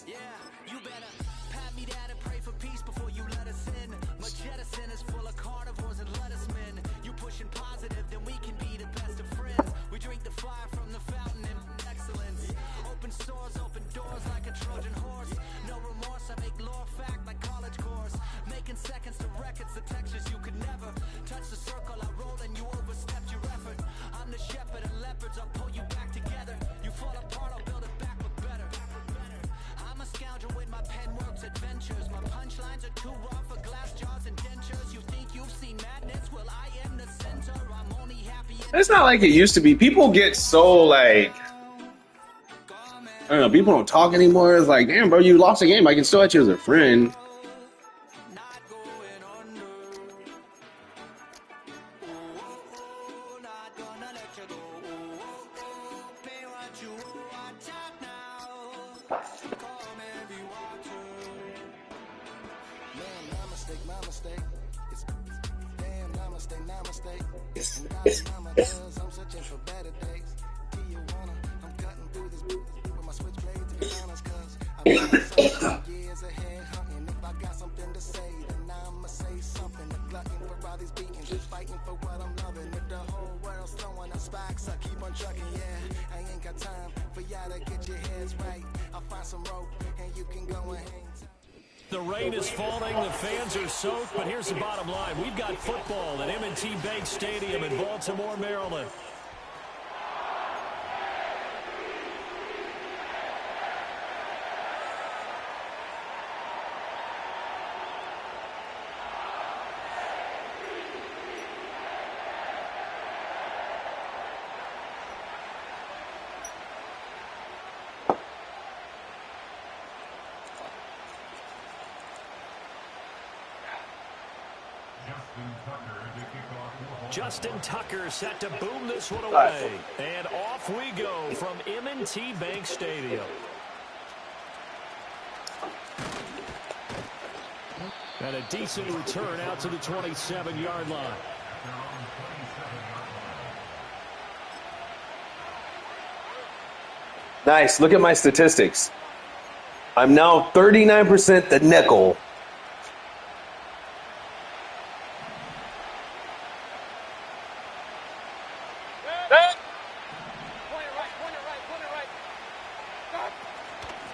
Yeah, you better pat me down and pray for peace before you let us in. My jettison is full of carnivores and lettuce men. You pushing positive, then we can be the best of friends. We drink the fire from the fountain and excellence. Open sores, open doors like a Trojan horse. No remorse, I make lore fact like college course. Making seconds to records, the textures you could never touch the circle I roll and you overstepped your effort. I'm the shepherd and leopards, I'll pull you back together. You fall apart, I'll build it back with better. I'm a scoundrel with my pen works adventures. My punchlines are too raw for glass jars and dentures. You think you've seen madness? Well, I am the center. I'm only happy. It's not like it used to be. People get so like, I don't know, people don't talk anymore. It's like, damn, bro, you lost a game. I can still at you as a friend. The rain is falling, the fans are soaked, but here's the bottom line. We've got football at M&T Bank Stadium in Baltimore, Maryland. Justin Tucker set to boom this one away. And off we go from M&T Bank Stadium. And a decent return out to the 27-yard line. Nice. Look at my statistics. I'm now 39% the nickel.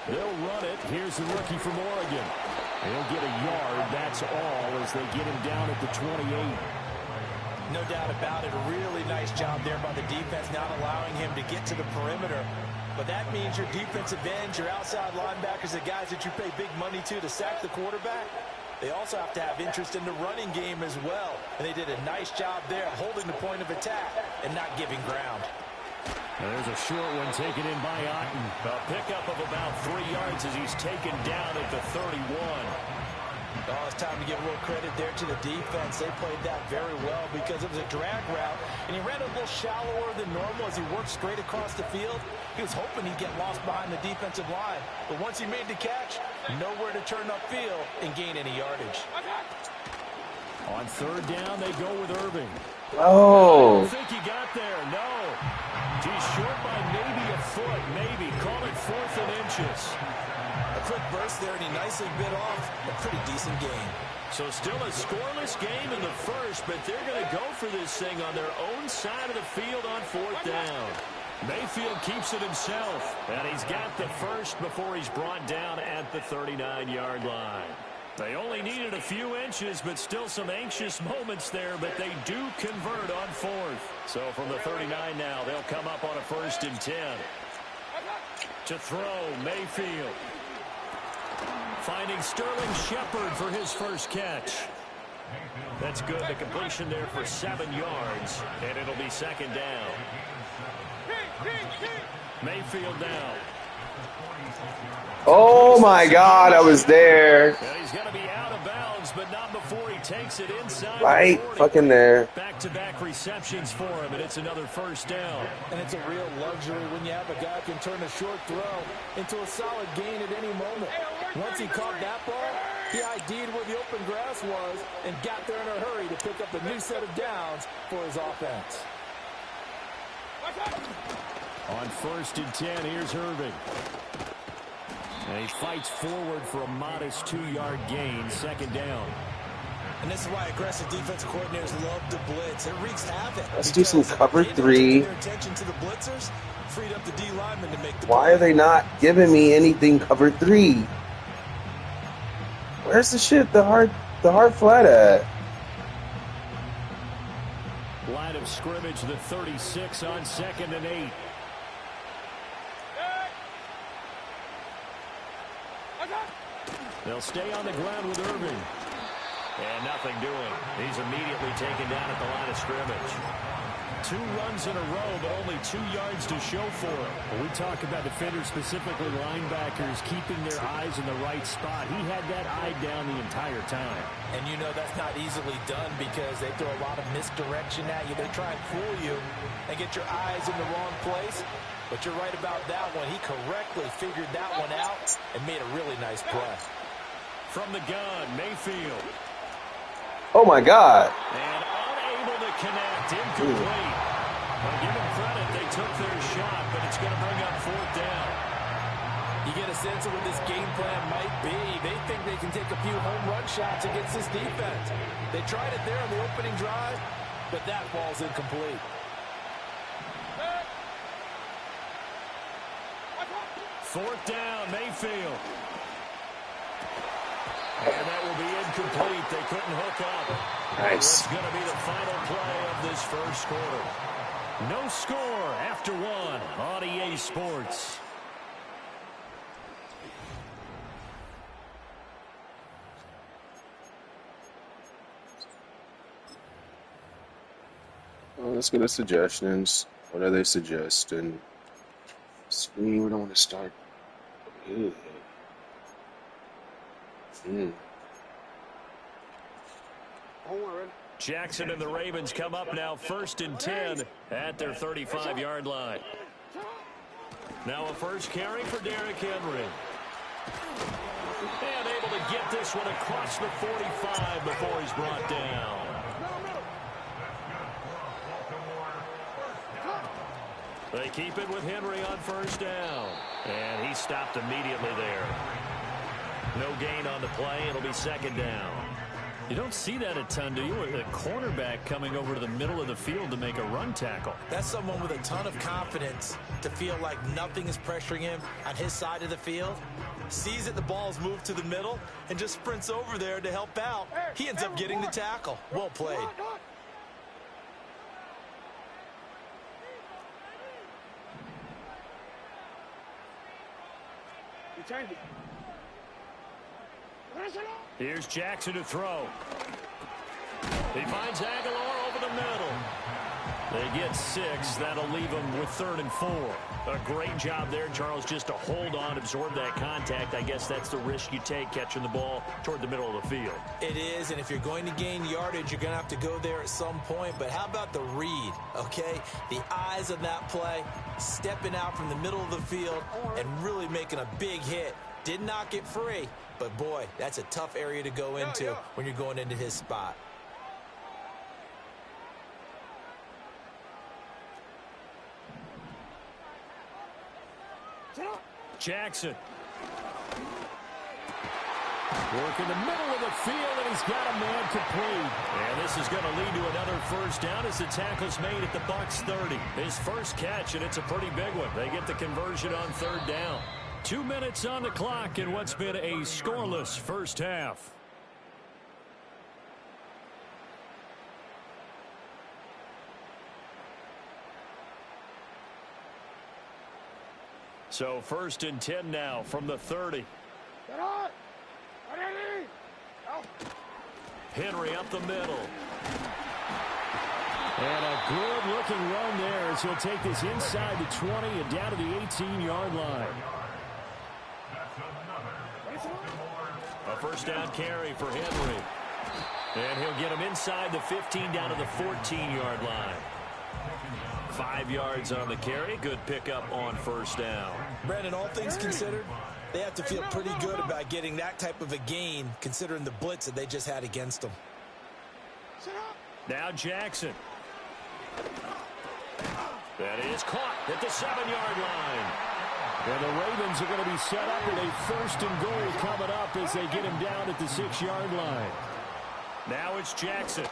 They'll run it. Here's the rookie from Oregon. He'll get a yard. That's all as they get him down at the 28. No doubt about it. A really nice job there by the defense, not allowing him to get to the perimeter. But that means your defensive ends, your outside linebackers, the guys that you pay big money to sack the quarterback, they also have to have interest in the running game as well. And they did a nice job there holding the point of attack and not giving ground. There's a short one taken in by Otten. A pickup of about 3 yards as he's taken down at the 31. Oh, it's time to give a little credit there to the defense. They played that very well because it was a drag route, and he ran a little shallower than normal as he worked straight across the field. He was hoping he'd get lost behind the defensive line, but once he made the catch, nowhere to turn upfield and gain any yardage. On third down, they go with Irving. Oh. I don't think he got there. No. He's short by maybe a foot. Maybe. Call it 4th and inches. A quick burst there, and he nicely bit off a pretty decent gain. So still a scoreless game in the first, but they're going to go for this thing on their own side of the field on 4th down. Mayfield keeps it himself, and he's got the first before he's brought down at the 39-yard line. They only needed a few inches, but still some anxious moments there, but they do convert on 4th. So from the 39 now, they'll come up on a 1st and 10. To throw, Mayfield. Finding Sterling Shepard for his first catch. That's good. The completion there for 7 yards, and it'll be 2nd down. Mayfield now. Oh my God, I was there. And he's going to be out of bounds, but not before he takes it inside Right the 40. fucking there. Back-to-back receptions for him, and it's another first down. And it's a real luxury when you have a guy who can turn a short throw into a solid gain at any moment. Once he caught that ball, he ID'd where the open grass was and got there in a hurry to pick up a new set of downs for his offense. On 1st and 10, here's Irving. And he fights forward for a modest 2-yard gain, 2nd down. And this is why aggressive defensive coordinators love to blitz. It wreaks havoc. Let's do some cover 3. Their attention to the blitzers, freed up the D lineman to make the Why are they not giving me anything cover 3? Where's the shit? The hard flat at? Line of scrimmage, the 36 on 2nd and 8. They'll stay on the ground with Irving. And nothing doing. He's immediately taken down at the line of scrimmage. 2 runs in a row, but only 2 yards to show for him. When we talk about defenders, specifically linebackers, keeping their eyes in the right spot, he had that eye down the entire time. And you know that's not easily done because they throw a lot of misdirection at you. They try and fool you and get your eyes in the wrong place. But you're right about that one. He correctly figured that one out and made a really nice play. From the gun, Mayfield. Oh my God. And unable to connect, incomplete. Well, give them credit, they took their shot, but it's going to bring up 4th down. You get a sense of what this game plan might be. They think they can take a few home run shots against this defense. They tried it there on the opening drive, but that ball's incomplete. 4th down, Mayfield. And that will be incomplete. They couldn't hook up. Nice. It's going to be the final play of this first quarter. No score after 1 on EA Sports. Well, let's go to suggestions. What are they suggesting? Screen, we don't want to start. Ew. Jackson and the Ravens come up now 1st and 10 at their 35-yard line. Now a first carry for Derrick Henry. And able to get this one across the 45 before he's brought down. They keep it with Henry on 1st down. And he stopped immediately there. No gain on the play. It'll be 2nd down. You don't see that a ton, do you? A cornerback coming over to the middle of the field to make a run tackle. That's someone with a ton of confidence to feel like nothing is pressuring him on his side of the field. Sees that the ball's moved to the middle and just sprints over there to help out. He ends up getting the tackle. Well played. Here's Jackson to throw. He finds Aguilar over the middle. They get 6. That'll leave them with 3rd and 4. A great job there, Charles, just to hold on, absorb that contact. I guess that's the risk you take catching the ball toward the middle of the field. It is, and if you're going to gain yardage, you're going to have to go there at some point. But how about the read, okay? The eyes of that play, stepping out from the middle of the field and really making a big hit. Did not get free, but boy, that's a tough area to go into when you're going into his spot. Jackson. Working the middle of the field, and he's got a man complete. And this is going to lead to another first down as the tackle's made at the Bucs 30. His first catch, and it's a pretty big one. They get the conversion on 3rd down. 2 minutes on the clock in what's been a scoreless first half. So 1st and 10 now from the 30. Henry up the middle. And a good-looking run there as he'll take this inside the 20 and down to the 18-yard line. A first down carry for Henry. And he'll get him inside the 15 down to the 14-yard line. 5 yards on the carry. Good pickup on first down. Brandon, all things considered, they have to feel pretty good about getting that type of a gain considering the blitz that they just had against them. Now Jackson. That is caught at the 7-yard line. And the Ravens are going to be set up with a first and goal coming up as they get him down at the 6-yard line. Now it's Jackson.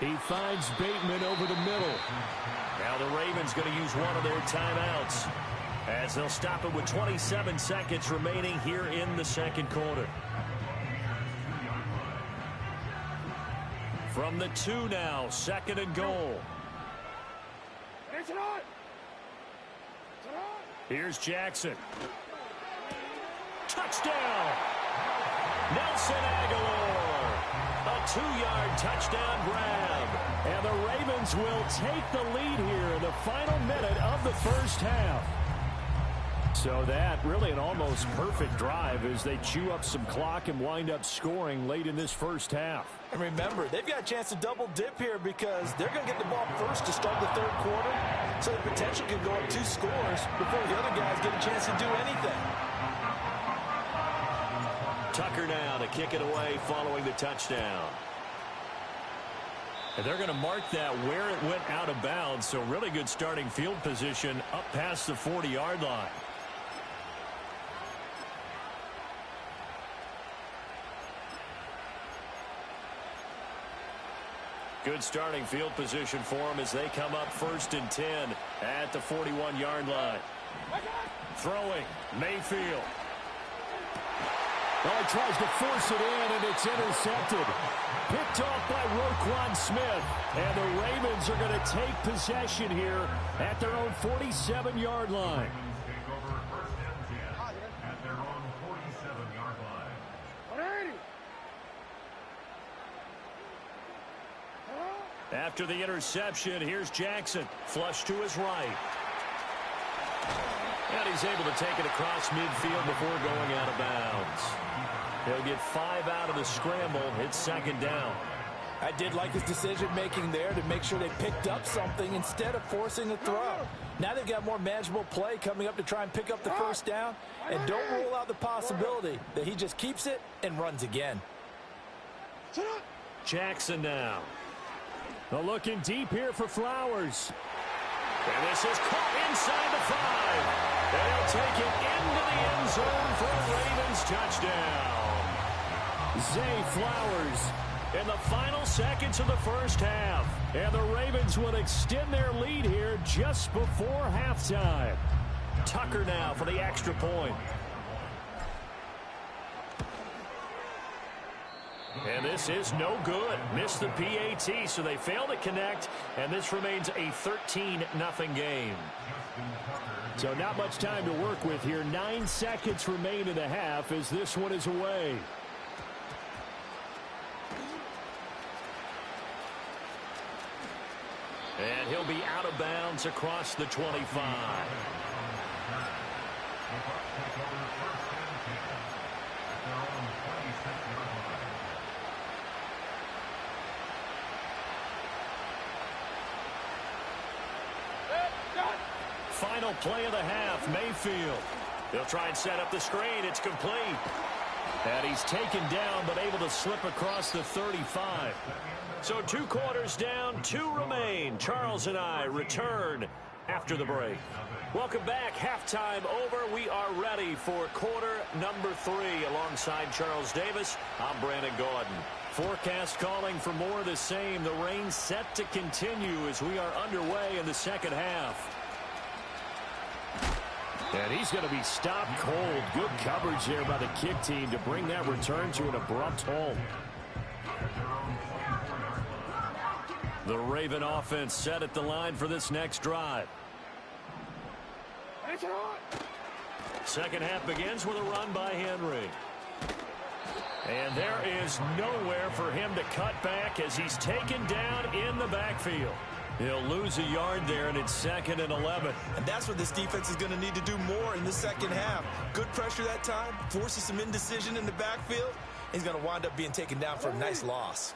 He finds Bateman over the middle. Now the Ravens going to use one of their timeouts as they'll stop it with 27 seconds remaining here in the second quarter. From the 2 now, second and goal. Here's Jackson. Touchdown! Nelson Aguilar. A 2-yard touchdown grab. And the Ravens will take the lead here in the final minute of the first half. So that really an almost perfect drive as they chew up some clock and wind up scoring late in this first half. And remember, they've got a chance to double dip here because they're going to get the ball first to start the third quarter. So the potential could go up 2 scores before the other guys get a chance to do anything. Tucker now to kick it away following the touchdown. And they're going to mark that where it went out of bounds. So really good starting field position up past the 40-yard line. Good starting field position for them as they come up first and 10 at the 41-yard line. Throwing, Mayfield. Oh, he tries to force it in, and it's intercepted. Picked off by Roquan Smith. And the Ravens are going to take possession here at their own 47-yard line. After the interception, here's Jackson. Flush to his right. And he's able to take it across midfield before going out of bounds. He'll get 5 out of the scramble. It's second down. I did like his decision-making there to make sure they picked up something instead of forcing a throw. Now they've got more manageable play coming up to try and pick up the first down. And don't rule out the possibility that he just keeps it and runs again. Jackson now. Looking deep here for Flowers. And this is caught inside the 5. And he'll take it into the end zone for a Ravens touchdown. Zay Flowers in the final seconds of the first half. And the Ravens will extend their lead here just before halftime. Tucker now for the extra point. And this is no good. Missed the PAT, so they fail to connect, and this remains a 13-0 game. So not much time to work with here. 9 seconds remain in the half as this one is away. And he'll be out of bounds across the 25. Final play of the half, Mayfield. They'll try and set up the screen. It's complete. And he's taken down, but able to slip across the 35. So 2 quarters down, 2 remain. Charles and I return after the break. Welcome back. Halftime over. We are ready for quarter number 3. Alongside Charles Davis, I'm Brandon Gordon. Forecast calling for more of the same. The rain set to continue as we are underway in the second half. And he's going to be stopped cold. Good coverage there by the kick team to bring that return to an abrupt halt. The Raven offense set at the line for this next drive. Second half begins with a run by Henry. And there is nowhere for him to cut back as he's taken down in the backfield. He'll lose a yard there, and it's 2nd and 11. And that's what this defense is going to need to do more in the second half. Good pressure that time, forces some indecision in the backfield. He's going to wind up being taken down for a nice loss.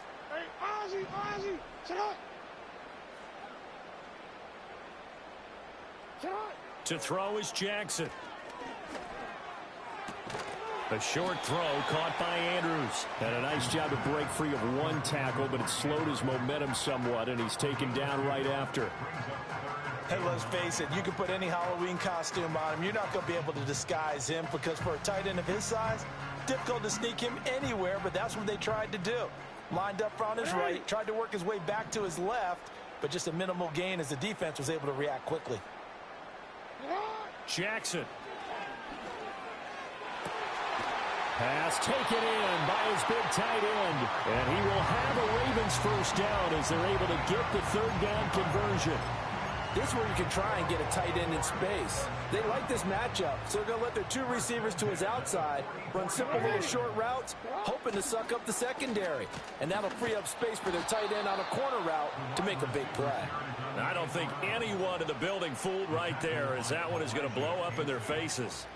To throw is Jackson. A short throw caught by Andrews. And a nice job to break free of one tackle, but it slowed his momentum somewhat, and he's taken down right after. Hey, let's face it, you can put any Halloween costume on him. You're not going to be able to disguise him because for a tight end of his size, difficult to sneak him anywhere, but that's what they tried to do. Lined up on his right, tried to work his way back to his left, but just a minimal gain as the defense was able to react quickly. Jackson. Pass taken in by his big tight end. And he will have a Ravens first down as they're able to get the 3rd down conversion. This is where you can try and get a tight end in space. They like this matchup, so they're going to let their 2 receivers to his outside run simple little short routes, hoping to suck up the secondary. And that'll free up space for their tight end on a corner route to make a big play. I don't think anyone in the building fooled right there, as that one is going to blow up in their faces.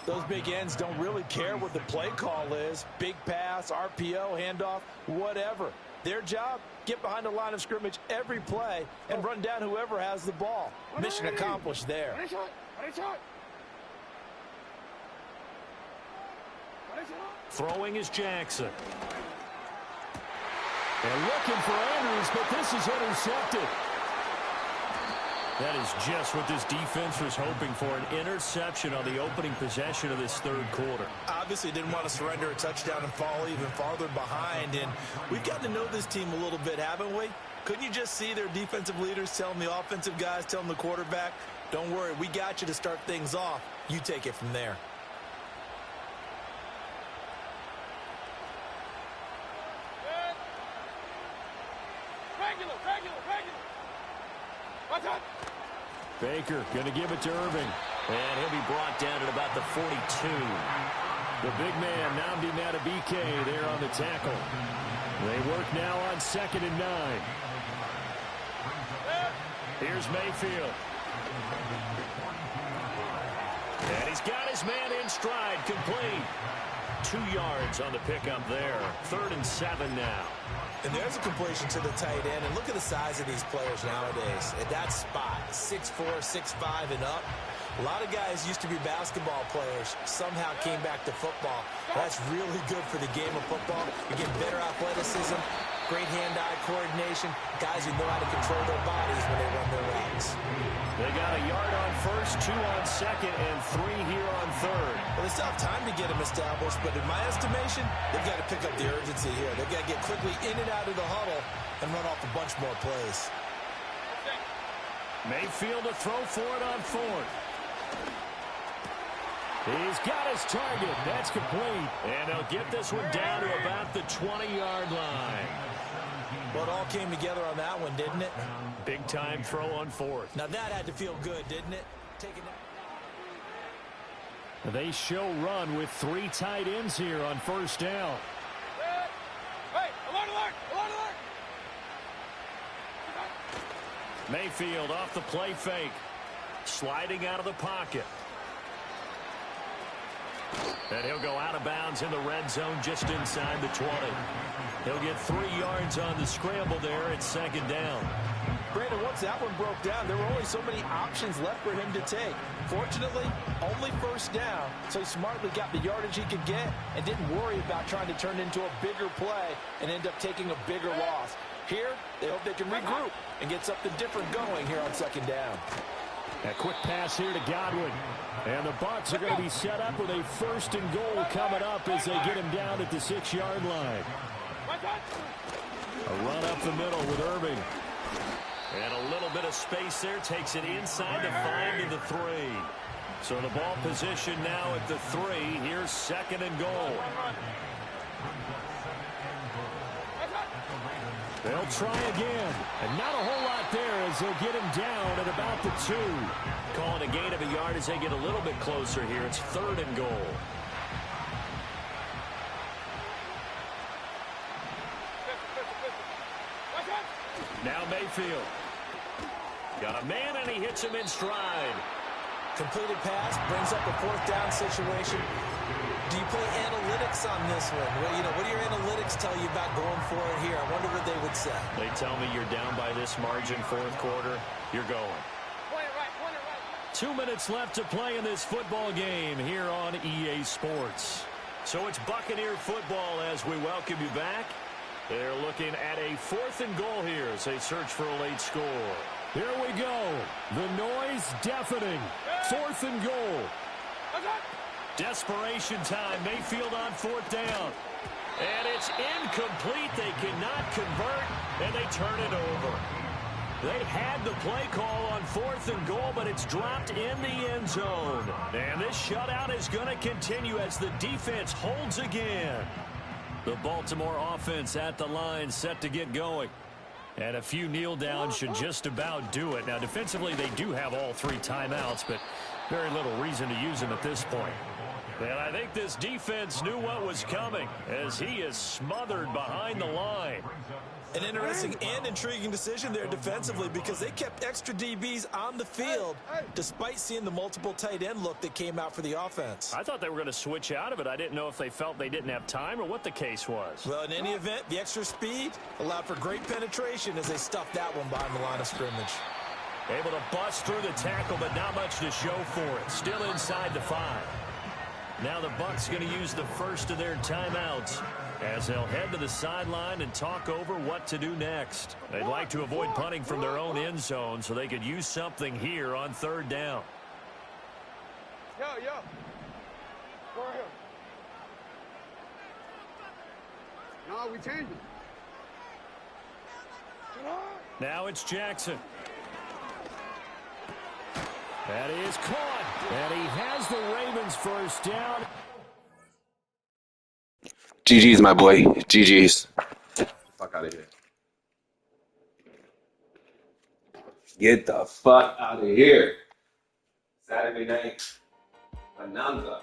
Those big ends don't really care what the play call is. Big pass, RPO, handoff, whatever. Their job, get behind the line of scrimmage every play and run down whoever has the ball. Mission accomplished there. Throwing is Jackson. And looking for Andrews, but this is intercepted. That is just what this defense was hoping for, an interception on the opening possession of this 3rd quarter. Obviously didn't want to surrender a touchdown and fall even farther behind, and we've gotten to know this team a little bit, haven't we? Couldn't you just see their defensive leaders telling the offensive guys, telling the quarterback, don't worry, we got you to start things off. You take it from there. Baker going to give it to Irving. And he'll be brought down at about the 42. The big man, Nnamdi Madubuike, there on the tackle. They work now on 2nd and 9. Here's Mayfield. And he's got his man in stride, complete. 2 yards on the pickup there. 3rd and 7 now. And there's a completion to the tight end. And look at the size of these players nowadays. At that spot, 6'4", 6'5", and up. A lot of guys used to be basketball players, somehow came back to football. That's really good for the game of football. You get better athleticism, great hand-eye coordination, guys who know how to control their bodies when they run their routes. They got a yard on 1st, 2 on 2nd, and 3 here on 3rd. Well, they still have time to get them established, but in my estimation, they've got to pick up the urgency here. They've got to get quickly in and out of the huddle and run off a bunch more plays. Mayfield to throw for it on 4th. He's got his target. That's complete. And they'll get this one down to about the 20-yard line. Well, it all came together on that one, didn't it? Big-time throw on 4th. Now, that had to feel good, didn't it? Taking that. They show run with 3 tight ends here on 1st down. Hey, alert! Mayfield off the play fake. Sliding out of the pocket. And he'll go out of bounds in the red zone just inside the 20. He'll get 3 yards on the scramble there at 2nd down. Brandon, once that one broke down, there were only so many options left for him to take. Fortunately, only 1st down, so he smartly got the yardage he could get and didn't worry about trying to turn it into a bigger play and end up taking a bigger loss. Here, they hope they can regroup and get something different going here on 2nd down. A quick pass here to Godwin. And the Bucs are going to be set up with a 1st and goal coming up as they get him down at the 6-yard line. A run up the middle with Irving. And a little bit of space there, takes it inside the 5 to the 3. So the ball position now at the 3. Here's 2nd and goal. They'll try again. And not a whole lot there as they'll get him down at about the 2. Calling a gain of a yard as they get a little bit closer here. It's 3rd and goal. Now Mayfield. Got a man, and he hits him in stride. Completed pass, brings up a fourth down situation. Do you play analytics on this one? Well, what do your analytics tell you about going for it here? I wonder what they would say. They tell me you're down by this margin, fourth quarter. You're going. 2 minutes left to play in this football game here on EA Sports. So it's Buccaneer football as we welcome you back. They're looking at a 4th and goal here as they search for a late score. Here we go. The noise deafening. 4th and goal. Desperation time. Mayfield on 4th down. And it's incomplete. They cannot convert, and they turn it over. They had the play call on 4th and goal, but it's dropped in the end zone. And this shutout is going to continue as the defense holds again. The Baltimore offense at the line set to get going. And a few kneel downs should just about do it. Now, defensively, they do have all 3 timeouts, but very little reason to use them at this point. And I think this defense knew what was coming as he is smothered behind the line. An interesting and intriguing decision there defensively because they kept extra DBs on the field despite seeing the multiple tight end look that came out for the offense. I thought they were going to switch out of it. I didn't know if they felt they didn't have time or what the case was. Well, in any event, the extra speed allowed for great penetration as they stuffed that one behind the line of scrimmage. Able to bust through the tackle, but not much to show for it. Still inside the 5. Now the Bucs going to use the first of their timeouts as they'll head to the sideline and talk over what to do next. They'd like to avoid punting from their own end zone so they could use something here on 3rd down. Yo. Go ahead. No, we changed it. Now it's Jackson. That is caught. And he has the Ravens first down. GG's, my boy. GG's. Fuck out of here. Get the fuck out of here. Saturday night. Bonanza.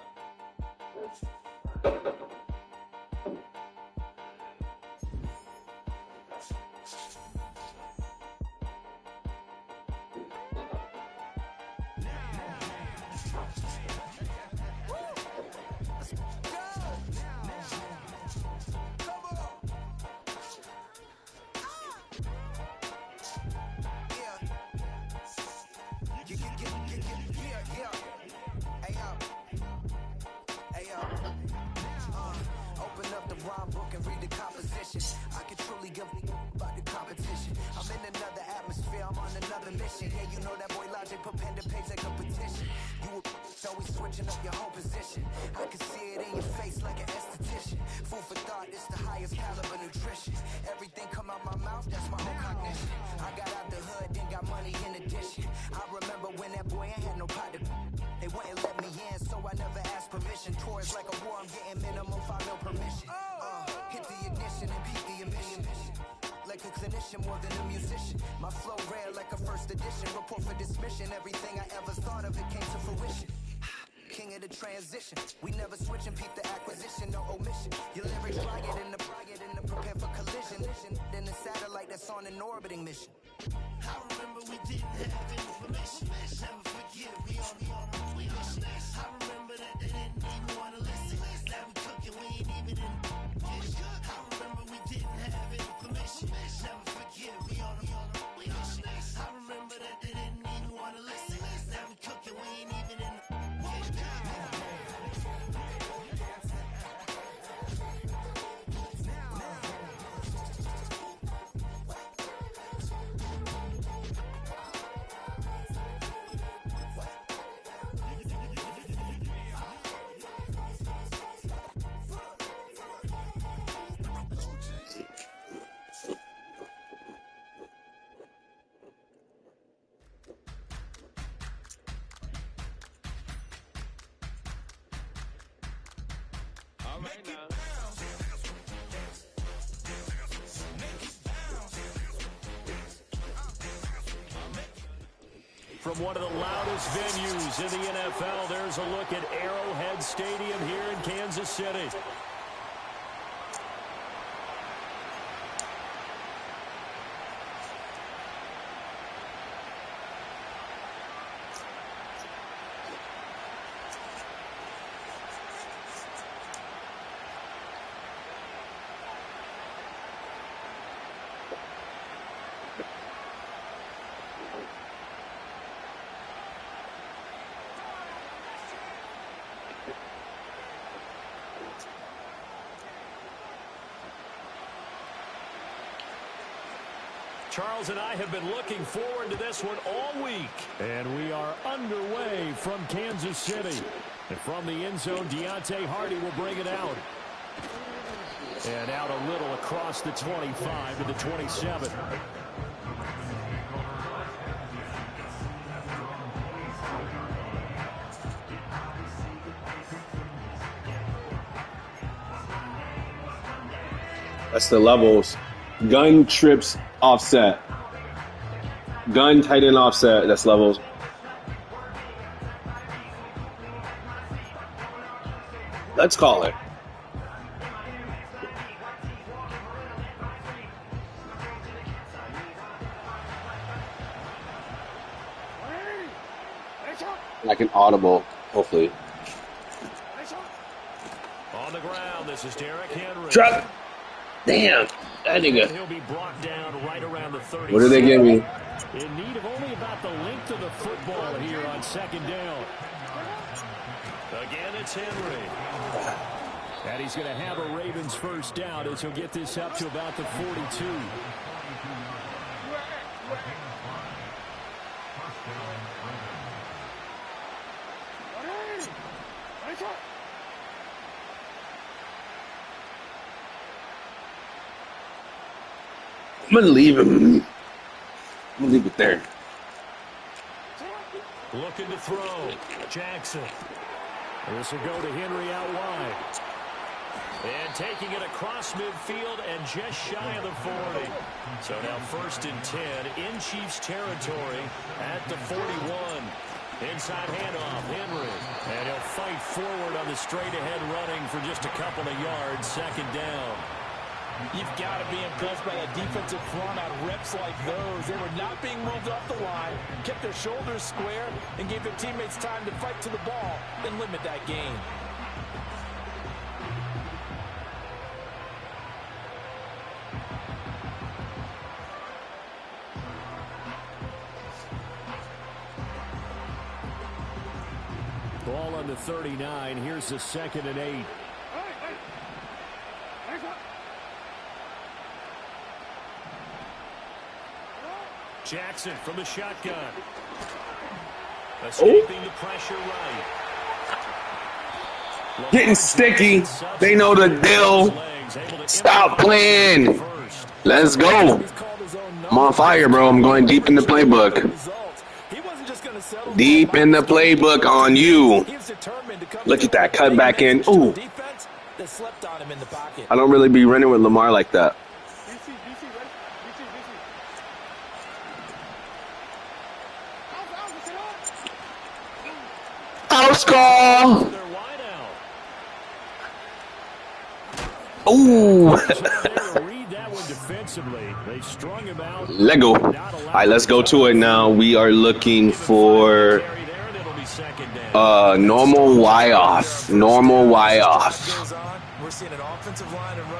More than a musician. My flow rare like a first edition. Report for dismission. Everything I ever thought of, it came to fruition. King of the transition. We never switch and peep the acquisition, no omission. Your lyrics rugged in the prepare for collision. Then the satellite that's on an orbiting mission. I remember we didn't have information. Never forget, we on mission. I remember that they didn't even want to listen. Now we cooking, we ain't even in the I remember we didn't have information. Never forget, we on mission. I remember that they didn't even want to listen. Now we cooking, we ain't even in the From one of the loudest venues in the NFL, there's a look at Arrowhead Stadium here in Kansas City. Charles and I have been looking forward to this one all week. And we are underway from Kansas City. And from the end zone, Deontay Hardy will bring it out. And out a little across the 25 to the 27. That's the levels. Gun, trips, offset. Gun, tight end, offset. That's levels. Let's call it. Like an audible, hopefully. On the ground, this is Derrick Henry. Drop. Damn, that nigga. He'll be brought down right around the 30. What did they give me? In need of only about the length of the football here on second down. Again, it's Henry. And he's going to have a Ravens first down as he'll get this up to about the 42. I'm gonna leave him. I'm gonna leave it there. Looking to throw. Jackson. This will go to Henry out wide. And taking it across midfield and just shy of the 40. So now 1st and 10 in Chiefs territory at the 41. Inside handoff, Henry. And he'll fight forward on the straight-ahead running for just a couple of yards. 2nd down. You've got to be impressed by a defensive front on reps like those. They were not being moved off the line, kept their shoulders square, and gave their teammates time to fight to the ball and limit that gain. Ball on the 39. Here's the 2nd and 8. Jackson from the shotgun. Escaping the pressure right. Getting sticky. They know the deal. Stop playing. Let's go. I'm on fire, bro. I'm going deep in the playbook. Deep in the playbook on you. Look at that. Cut back in. Ooh. I don't really be running with Lamar like that. House call. Ooh. Lego. All right, let's go to it now. We are looking for normal Y off. Normal Y off.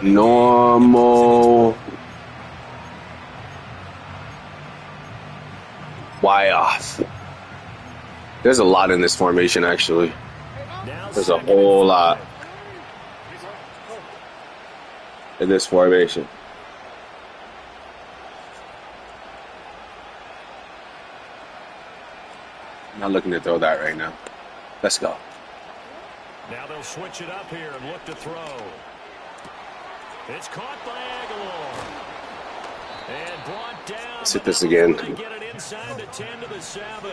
Normal Y off. There's a lot in this formation, actually. There's a whole lot in this formation. I'm not looking to throw that right now. Let's go. Now they'll switch it up here and look to throw. It's caught by Aguilar. And brought down. Let's hit this again. They get it inside the 10 to the 7.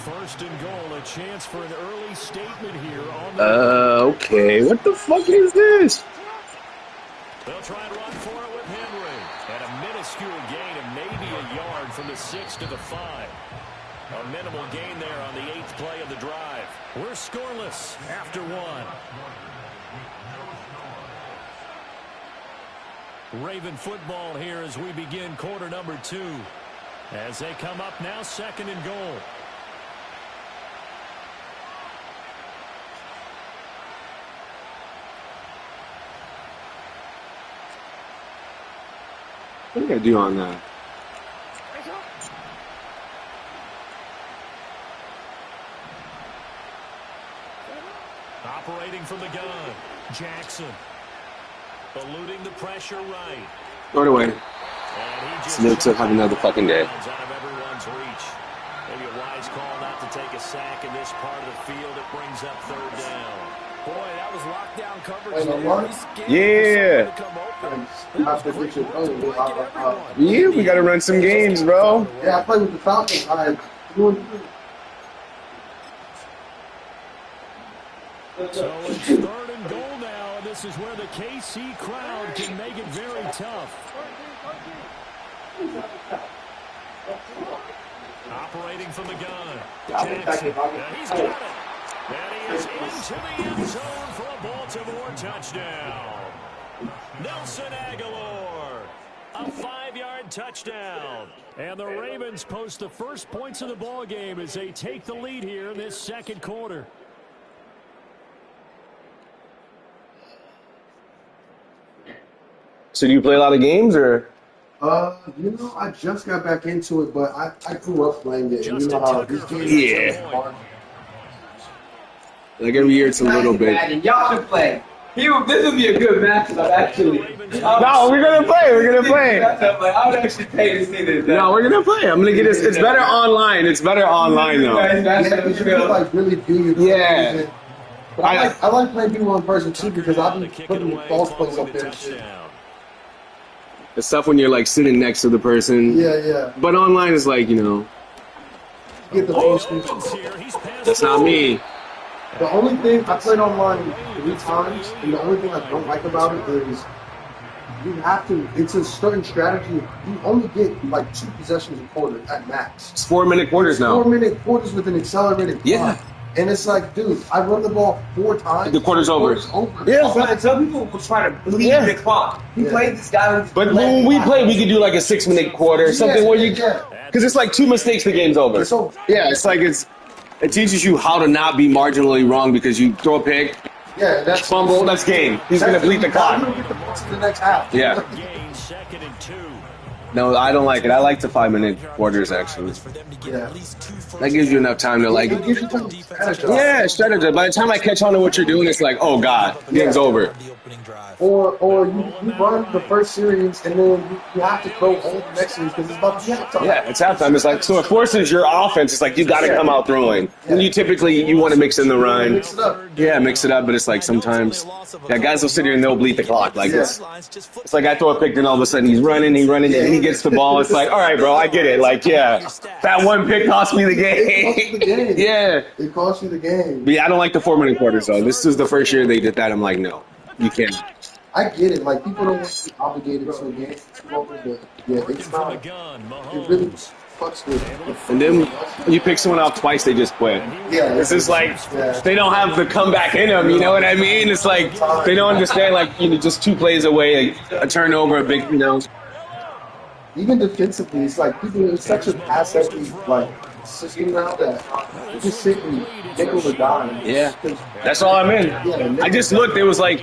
1st and goal, a chance for an early statement here on the okay. What the fuck is this? They'll try and run for it with Henry. And a minuscule gain of maybe a yard from the 6 to the 5. A minimal gain there on the 8th play of the drive. We're scoreless after 1. Raven football here as we begin quarter number 2. As they come up now, 2nd and goal. What did I do on that? Operating from the gun, Jackson. Eluding the pressure right. Throw it away. Smith have another fucking day. Out of everyone's reach. Maybe a wise call not to take a sack in this part of the field. It brings up third down. Boy, that was lockdown coverage. Yeah. Yeah, we got to run some games, bro. Yeah, I played with the Falcons. So it's third and goal now, and this is where the KC crowd can make it very tough. Operating from the gun. Jackson. And he's got it. And he is into the end zone for a Baltimore touchdown. Nelson Aguilar. A 5-yard touchdown. And the Ravens post the first points of the ball game as they take the lead here in this second quarter. So do you play a lot of games, or? I just got back into it, but I grew up playing it. And you know how these games Yeah. Like every year it's a little bit. Y'all should play. This would be a good matchup, actually. No, we're gonna play. We're gonna play. I would actually pay to see this. No, we're gonna play. I'm gonna get this. It's better online. It's better online though. you can like really do your Yeah. But I like playing people in person too because I've been putting false plays up there and shit. It's tough when you're like sitting next to the person. Yeah. But online is like, You get the full screen. That's not me. The only thing I played online 3 times, and the only thing I don't like about it is you have to. It's a certain strategy. You only get like 2 possessions a quarter at max. It's 4-minute quarters now. 4-minute quarters with an accelerated clock. Yeah. And it's like, dude, I run the ball 4 times. The quarter's over. Yeah, but some people will try to bleed the clock. He played this guy. But when we play, we could do like a 6-minute quarter, something where you, because it's like 2 mistakes, the game's over. Yeah, it's like it teaches you how to not be marginally wrong because you throw a pick, that's fumble, that's game. He's gonna bleed the clock. Get the ball to the next half. Yeah. Second and 2. No, I don't like it. I like the 5-minute quarters actually. Yeah. That gives you enough time to like. It gives you time to strategize. Yeah, strategize. By the time I catch on to what you're doing, it's like, oh god, game's over. Or you run the first series and then you have to throw all the next series because it's about to be halftime. Yeah, it's halftime. It's like, so it forces your offense. It's like you got to come out throwing. And you typically you want to mix in the run. Mix it up. Yeah, mix it up. But it's like sometimes, guys will sit here and they'll bleed the clock. Like it's like I throw a pick and all of a sudden he's running, and he gets the ball. It's like, all right, bro, I get it. Like, yeah, that one pick cost me the game. Yeah, It cost you the game. but yeah, I don't like the 4-minute quarters though. This is the first year they did that. I'm like, no, you can't. I get it. Like, people don't want to be obligated to a game too long, but yeah, it's not. It really fucks with. And then you pick someone off twice, they just quit. Yeah, It's just like they don't have the comeback in them. You know what I mean? It's like they don't understand. Like just 2 plays away, a turnover, a big, Even defensively, it's like people. It's such a pass-heavy system now that you just sit and nickel or dime. Yeah, that's all I'm in. I just looked. It was like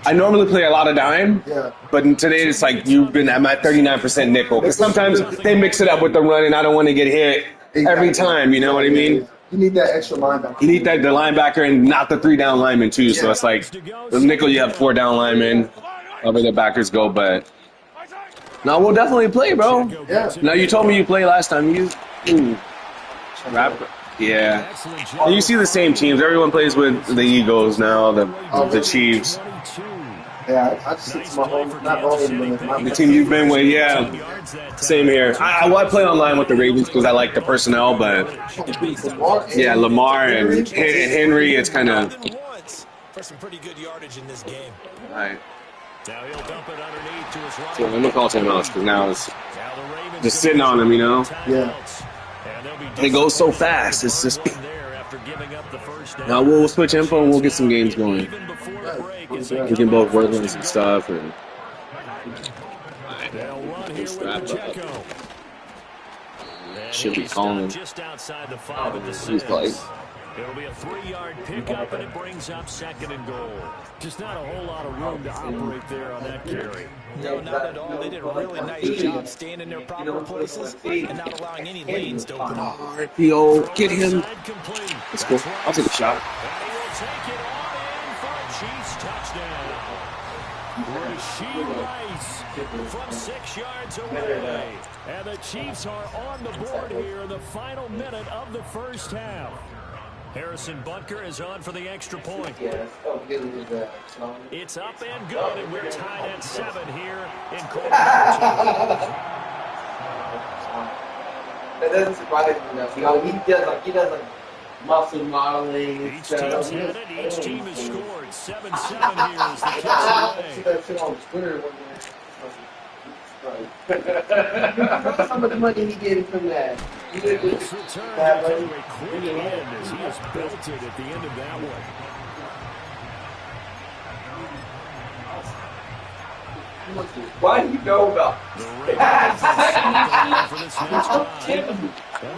I normally play a lot of dime, but today it's like I'm at 39% nickel. Because sometimes they mix it up with the run, and I don't want to get hit every time. You know what I mean? You need that extra linebacker. You need the linebacker and not the 3-down lineman too. So it's like the nickel, you have 4 down linemen. However the backers go, but no, we'll definitely play, bro. Yeah. Now you told me you played last time. Yeah. And you see the same teams. Everyone plays with the Eagles now, the Chiefs. Yeah, I just stick to my home, not home, but The team you've been with, yeah. Same here. I play online with the Ravens because I like the personnel, but yeah, Lamar and Henry, it's kind of. For some pretty good yardage in this game. All right. Now he'll dump it underneath to his right. So I'm going to call timeouts because now it's just sitting on them, Yeah. They go so fast. It's just. Now we'll switch info and we'll get some games going. We can both work on some stuff and. Should be calling. Just outside the 5 at the 6. He's like. It'll be a 3-yard pickup, and it brings up second and goal. Just not a whole lot of room to operate there on that carry. No, not at all. They did a really nice job staying in their proper places and not allowing any lanes to open up. RPO, get him. Let's go. I'll take a shot. And he will take it all in for a Chiefs touchdown. Rasheed Rice from 6 yards away. And the Chiefs are on the board here in the final minute of the first half. Harrison Butker is on for the extra point. It's up and good, and we're tied at 7 here in quarter number 2. That doesn't surprise me enough. You know, he does like muscle modeling. Each team's had it. Each team has scored. 7-7 here as the kicks away. That shit on Twitter one day. How much money he getting from that? This return to a quick end as he is belted at the end of that one. Why do you know about The Ravens are for this next drive. And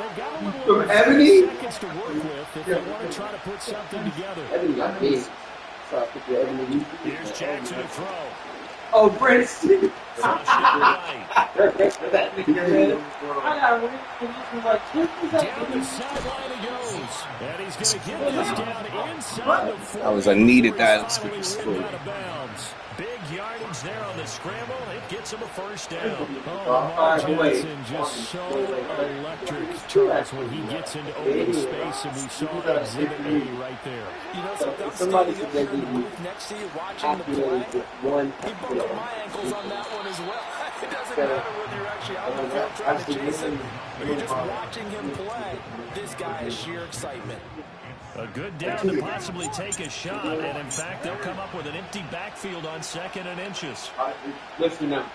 they've got a little over Ebony? seconds to work with if they want to try to put something together. Ebony got me. Here's Jackson to throw. Oh, Prince. Flushed it right. Down the sideline he goes. And he's going to get this down inside the 40. I was I needed that. Finally whipped out of bounds. Big yardage there on the scramble. It gets him a first down. Oh, Lamar Jackson just so electric, Charles, when he gets into open space, and we saw Exhibit A right there. You know, sometimes standing up here in the booth next to you watching the play, he bumped up my ankles on that one as well. It doesn't matter whether you're actually out on the field trying to chase him or you're just watching him play. This guy is sheer excitement. A good down to possibly take a shot, and in fact, they'll come up with an empty backfield on 2nd and inches. Listen up.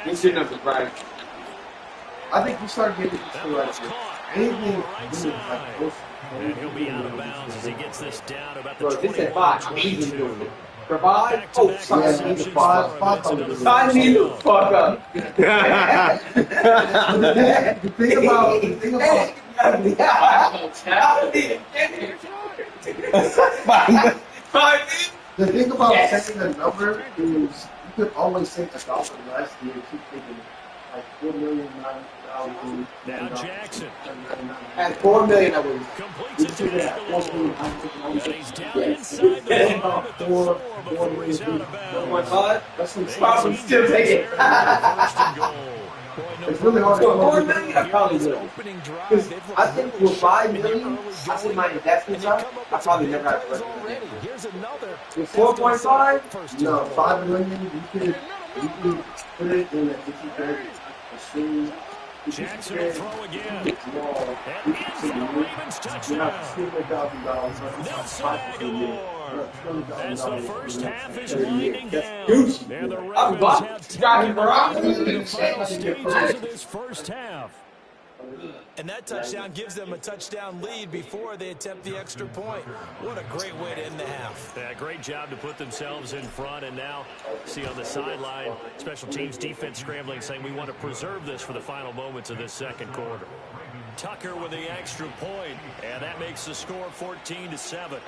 Listen up, Brian. I think we started getting this That to like ball's caught. anything Right side. And he'll be out of bounds as he gets this down about the Bro, this is 22. Provide. Oh, Back-to-back sorry. receptions five- for him. five It's another Sign me the fuck up. The thing about the thing about saying a number is you could always say a dollar less and you keep thinking like 4,900,000. Now Jackson At 4 million, I would. completes it to Aguilar. And he's down inside the 5 at the 4 before he's out of bounds. 1.5. That's some Probably still take it. First and goal. It's really hard to 4 million, I probably His would. opening drive, Because they've I looked think really with 5 sharp in their million, early I see going. my investments And up. you come up I with probably some never big have plays to already. Here's another. With 4.5? First and No, goal. 5 million. You could put it in a 50-30 machine. Jackson will throw again. And in for the Ravens touchdown. Nelson Aguilar. As the first half is winding down. And the Ravens have 10 in the final stages of this first half. And that touchdown gives them a touchdown lead before they attempt the extra point. What a great way to end the half. Yeah, great job to put themselves in front, and now see on the sideline, special teams defense scrambling, saying we want to preserve this for the final moments of this second quarter. Tucker with the extra point, and that makes the score 14-7.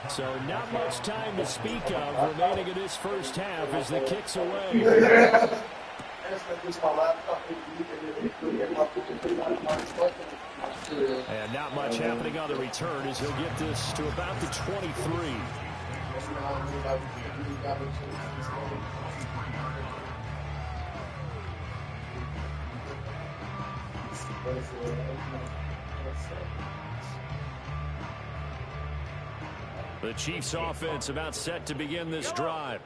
So not much time to speak of remaining in this first half as the kicks away. And not much happening on the return as he'll get this to about the 23. The Chiefs offense about set to begin this drive.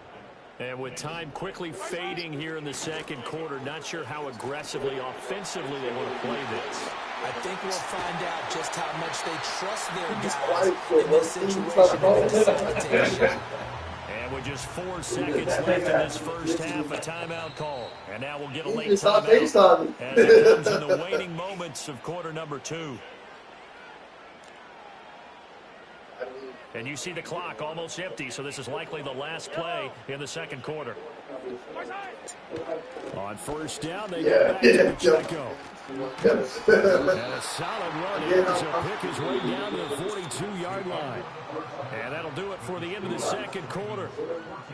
And with time quickly fading here in the second quarter, not sure how aggressively, offensively they want to play this. I think we'll find out just how much they trust their guys in this situation and facilitation. And with just 4 seconds left in this first half, a timeout call. And now we'll get a late timeout. And that comes in the waning moments of quarter number 2. And you see the clock almost empty, so this is likely the last play in the second quarter. On first down, they go back to Pacheco. And a solid run here as he'll pick his way down to the 42-yard line. And that'll do it for the end of the second quarter.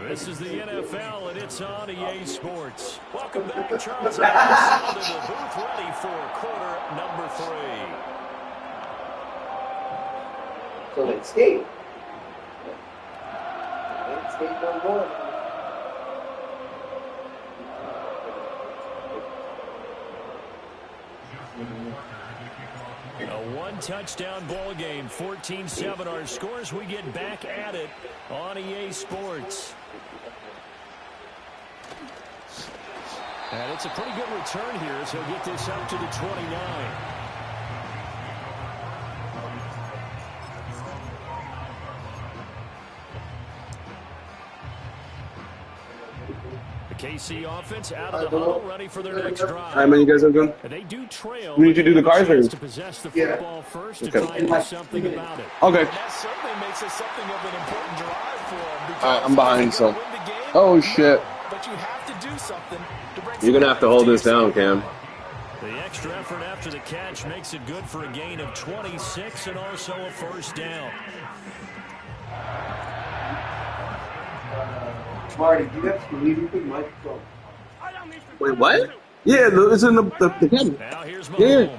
This is the NFL, and it's on EA Sports. Welcome back, Charles. Settled in the booth, ready for quarter number 3. So let's skate. Let's skate no more. A one-touchdown ball game, 14-7 our scores. We get back at it on EA Sports. And it's a pretty good return here, so he'll get this up to the 29. KC offense out of the huddle, ready for their next drive. All right, man, you guys are good? They do trail. We need to do the cars or? To possess the football first to try and do something about it. Okay. And that certainly makes it something of an important drive for them. All right, I'm behind, so. Oh, shit. But you have to do something to bring You're going to have to hold this down, Cam. The extra effort after the catch makes it good for a gain of 26 and also a first down. Marty, do you have to leave your big microphone? Wait, what? Yeah, it's in the cabin. Now here's Mahomes. Yeah.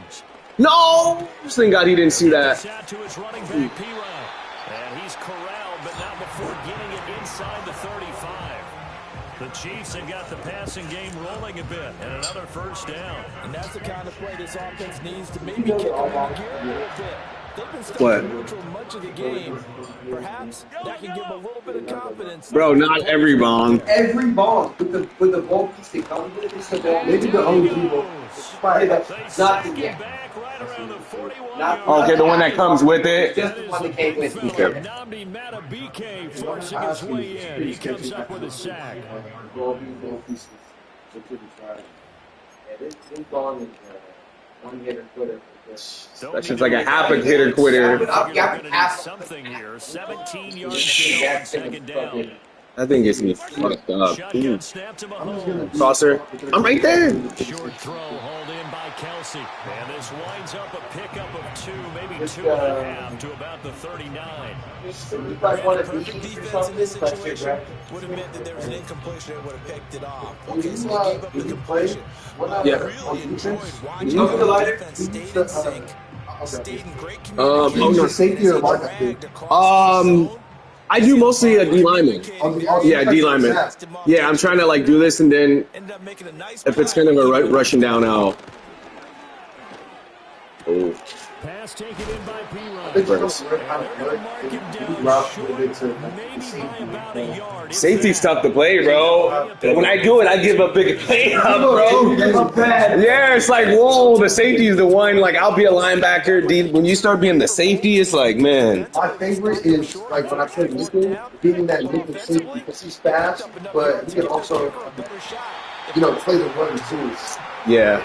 No! Thank God he didn't see that. Out to his running back, P-Ryan. And he's corralled, but not before getting it inside the 35. The Chiefs have got the passing game rolling a bit, and another first down. And that's the kind of play this offense needs to maybe kick them into gear a little bit. They've been stuck What? in neutral much of the game. Perhaps that can give them a little bit of confidence. Bro, not every bomb. Every ball with the ball piece they come with, it's the ball. Maybe the only people. Probably that's not the game. Okay, the one that comes with it. Just the one that came with me. Okay. Namdi Matabike forcing his way in. He comes up with a sack. That's just like a half a hitter quitter. Something here. 17 yards to go on second down. That thing gets me fucked up. Shotgun snap to Mahomes. Saucer. I'm right there. Short throw hauled in by Kelsey. And this winds up a pickup of 2, maybe 2.5 to about the 39. Perfect defense in this situation would have meant that there was an incompletion that would have picked it off. Okay, so they gave up the completion. I Yeah. really enjoyed watching the defense stayed in sync, stayed in great communication. I do mostly a D lineman. Yeah, D lineman. Yeah, I'm trying to like do this, and then if it's kind of a rushing down, I'll. Oh. Pass taken in by P-Ryan. Safety's tough to play, bro. When I do it, I give a big play up, bro. Yeah, it's like, whoa, the safety is the one. Like, I'll be a linebacker. When you start being the safety, it's like, man. My favorite is, like, when I play nickel, being that nickel safety because he's fast, but he can also, play the one and twos. Yeah.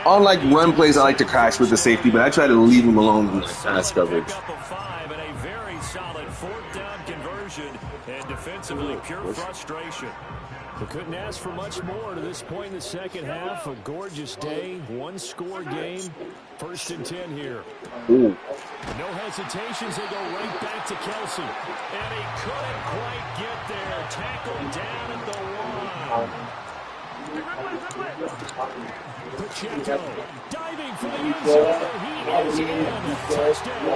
On like run plays, I like to crash with the safety, but I try to leave him alone in pass coverage. A very solid 4th down conversion, and defensively pure frustration. We couldn't ask for much more to this point in the second half. A gorgeous day, 1-score game. 1st and 10 here. Ooh. No hesitations, they go right back to Kelsey. And he couldn't quite get there. Tackled down at the 1. Pacheco diving for the end zone. He is in. Touchdown.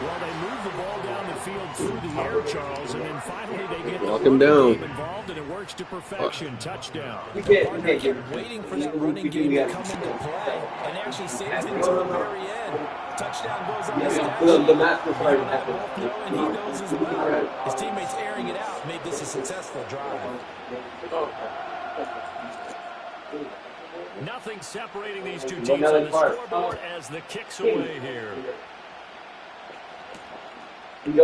Well, they move the ball down the field through the air, Charles, and then finally they get Knock him down. involved, and it works to perfection. Touchdown. Waiting for that running game to come into play, and actually saves it to the very end. Touchdown goes on the stat sheet. And he knows as well. His teammates airing it out made this a successful drive. Nothing separating these two teams on the scoreboard as the kick's away here. And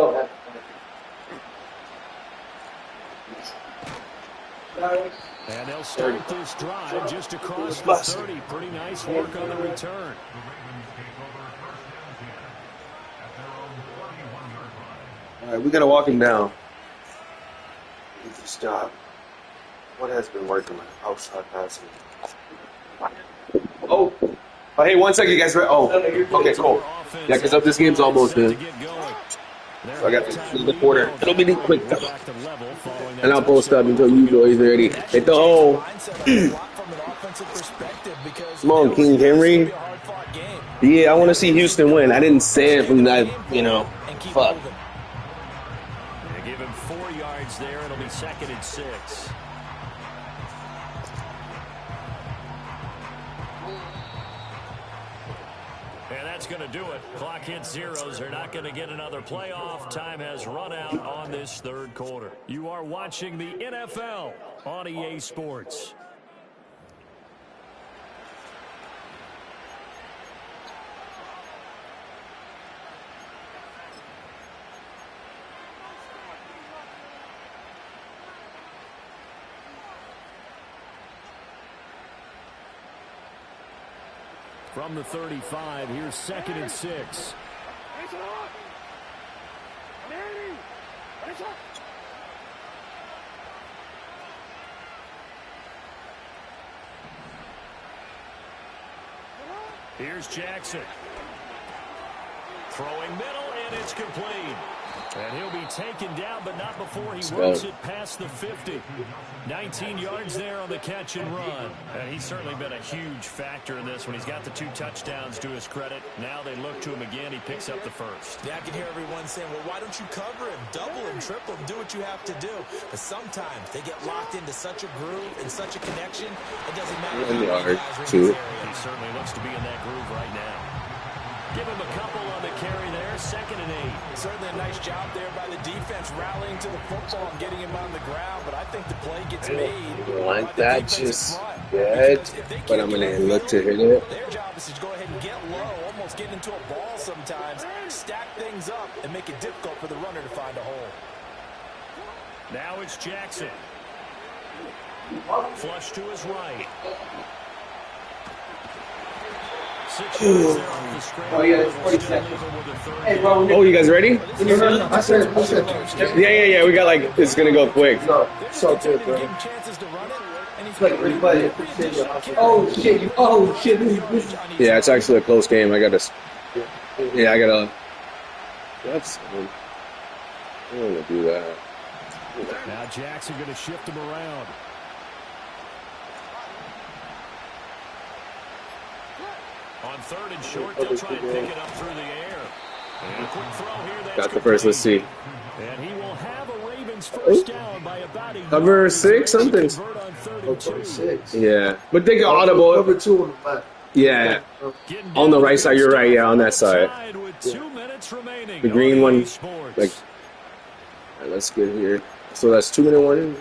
they'll start this drive just across the 30. Pretty nice work on the return. All right, we gotta walk him down. Easy job. What has been working? Outside passing. Oh, hey, 1 second, guys. Oh, okay, cool. Yeah, because this game's almost done. So I got the quarter. It'll be quick. And I'll post up until you boys are ready. Hit the hole. Come on, King Henry. Yeah, I want to see Houston win. I didn't say it from that, fuck. They give him 4 yards there. It'll be 2nd and 6. And that's going to do it. Clock hits zeros. They're not going to get another playoff. Time has run out on this 3rd quarter. You are watching the NFL on EA Sports. From the 35, here's 2nd and 6. Here's Jackson. Throwing middle, and it's complete. And he'll be taken down, but not before he works it past the 50. 19 yards there on the catch and run. And he's certainly been a huge factor in this when he's got the 2 touchdowns to his credit. Now they look to him again. He picks up the first. Yeah, I can hear everyone saying, well, why don't you cover him? Double him, triple him, do what you have to do. But sometimes they get locked into such a groove and such a connection, it doesn't matter how many guys are in this area. He certainly looks to be in that groove right now. Give him a couple on the carry there. 2nd and 8. Certainly a nice job there by the defense rallying to the football and getting him on the ground, but I think the play gets made. Want that just yet, but I'm going to look to hit it. Their job is to go ahead and get low, almost get into a ball sometimes, stack things up, and make it difficult for the runner to find a hole. Now it's Jackson. Flush to his right. Oh, yeah, it's 40 seconds. Hey, bro. Oh, you guys ready? No. I said. Yeah. We got it's going to go quick. No, so good, bro. It's like replay. Oh, shit. Yeah, it's actually a close game. I got to. That's. I don't want to do that. Now Jackson going to shift him around. On 3rd and short, they'll try and pick it up through the air. And a quick throw here. That's got the first. Let's see. And he will have a Ravens first down by about a cover 6 something. Cover 6. Yeah, but they got audible. Cover 2 on the left. Yeah, on the right side. You're right. Yeah, on that side. With 2 minutes remaining. The green one. Like, all right, let's get here. So that's 2-minute warning.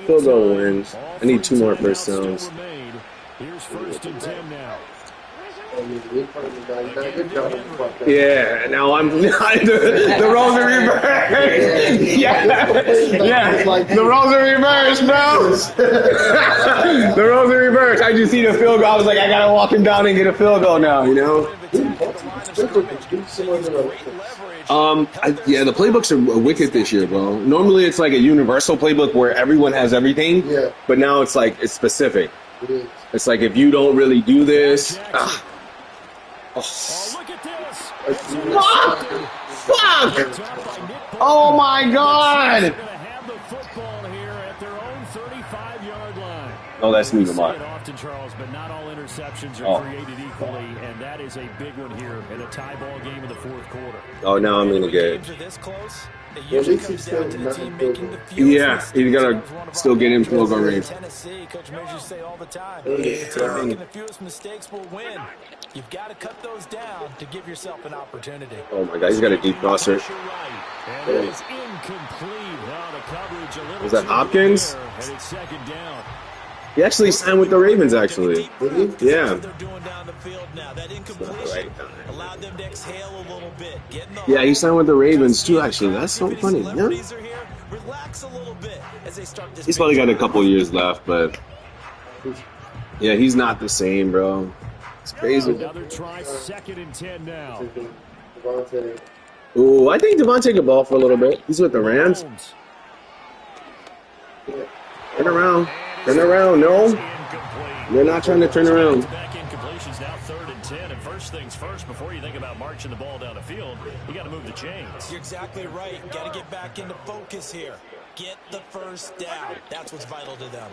Field goal wins. I need 2 more first downs. Here's 1st and 10 now. Yeah, now I'm the roles are reversed. Yeah, the roles are reversed, bro. The roles are reversed. I just need a field goal. I was like, I gotta walk him down and get a field goal now, Yeah, the playbooks are wicked this year, bro. Normally it's like a universal playbook where everyone has everything. Yeah. But now it's like it's specific. It is. It's like if you don't really do this. Oh, look at this. Fuck! Oh my God! They're going to have the football here at their own 35-yard line. Oh, that's me, Lamar. Often, Charles, but not all interceptions are created equally, and that is a big one here in a tie ball game in the 4th quarter. Oh, now I'm gonna get. Yeah, he's gonna still get in field goal range. Tennessee, Coach Majors say all the time, the team making the fewest mistakes will win. You've got to cut those down to give yourself an opportunity. Oh my God, he's got a deep crosser. Was that Hopkins? He actually signed with the Ravens, actually. Yeah. Yeah, he signed with the Ravens, too, actually. That's so funny, yeah? He's probably got a couple years left, but... Yeah, he's not the same, bro. It's crazy. Another try, 2nd and 10 now. Devontae. Ooh, I think Devontae could ball for a little bit. He's with the Rams. Yeah. Turn around. Turn around. No. They're not trying to turn around. Back in completions now 3rd and 10. And first things first, before you think about marching the ball down the field, you got to move the chains. You're exactly right. Got to get back into focus here. Get the first down. That's what's vital to them.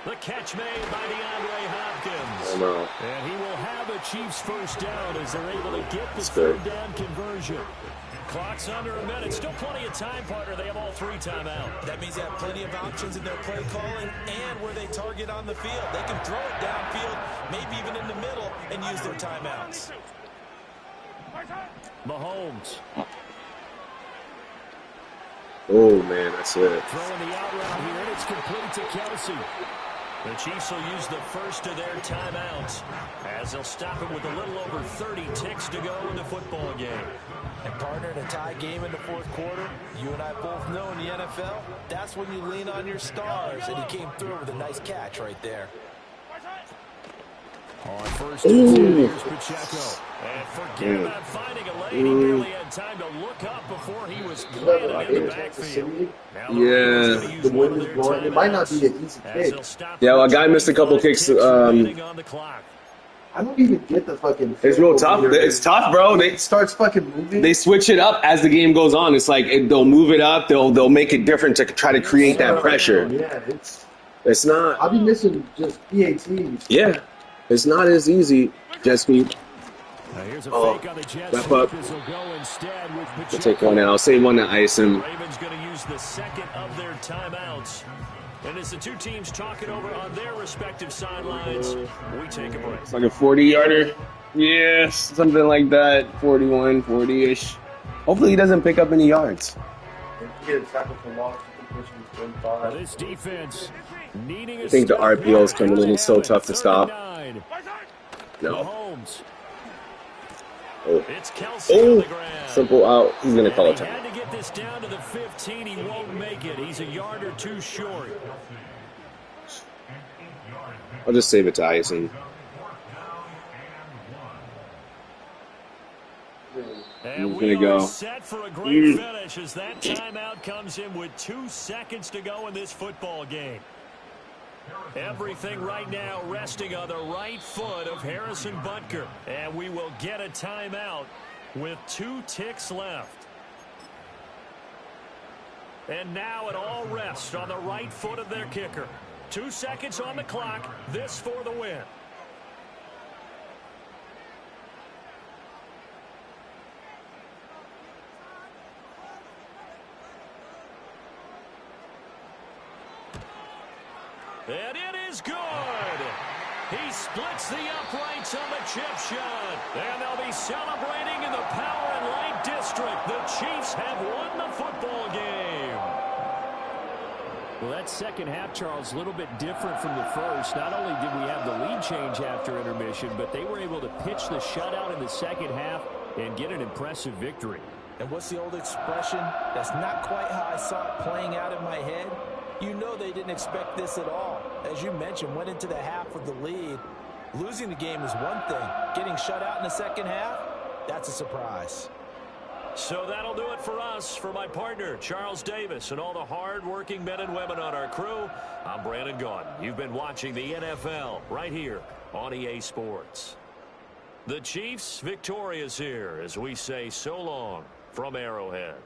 The catch made by DeAndre Hopkins. Oh, no. And he will have a Chiefs first down as they're able to get the That's third good. down conversion. Clock's under a minute. Still plenty of time, partner. They have all 3 timeouts. That means they have plenty of options in their play calling and where they target on the field. They can throw it downfield, maybe even in the middle, and use their timeouts. Mahomes. Oh, man, that's it. Throwing the out route here, and it's complete to Kelsey. The Chiefs will use the first of their timeouts as they'll stop it with a little over 30 ticks to go in the football game. And partner, in a tie game in the 4th quarter, you and I both know in the NFL, that's when you lean on your stars, and he came through with a nice catch right there. On first and 10, here's Pacheco. And forget about finding a lane. He barely had time to look up before he was planted in the backfield. Yeah. The wind is blowing. It might not be an easy kick. Yeah, well, a guy missed a couple kicks. I don't even get the fucking. It's real tough. It's tough, bro. It starts fucking moving. They switch it up as the game goes on. It's like they'll move it up. They'll make it different to try to create that pressure. Yeah, It's not. I'll be missing just PATs. Yeah, it's not as easy. Just be. Here's a fake on the Jets. Wrap up. I'll take one and I'll save one to ice him. Ravens going to use the second of their timeouts. And as the two teams talk it over on their respective sidelines, we take a break. It's like a 40-yarder. Yes, something like that. 41, 40-ish. Hopefully he doesn't pick up any yards. This defense needing I think the RPO is coming in. It's so tough to stop. No. Oh. It's Kelsey on the ground. Simple out. He's going to call it He time. had to get this down to the 15. He won't make it. He's a yard or two short. I'll just save it to icing. And He's we gonna go. are set for a great finish as that timeout comes in with 2 seconds to go in this football game. Everything right now resting on the right foot of Harrison Butker. And we will get a timeout with 2 ticks left. And now it all rests on the right foot of their kicker. 2 seconds on the clock. This for the win. And it is good. He splits the uprights on the chip shot. And they'll be celebrating in the Power and Light District. The Chiefs have won the football game. Well, that second half, Charles, a little bit different from the first. Not only did we have the lead change after intermission, but they were able to pitch the shutout in the second half and get an impressive victory. And what's the old expression? That's not quite how I saw it playing out in my head. You know they didn't expect this at all. As you mentioned, went into the half with the lead. Losing the game is one thing. Getting shut out in the second half, that's a surprise. So that'll do it for us. For my partner, Charles Davis, and all the hard-working men and women on our crew, I'm Brandon Gaudin. You've been watching the NFL right here on EA Sports. The Chiefs victorious here as we say so long from Arrowhead.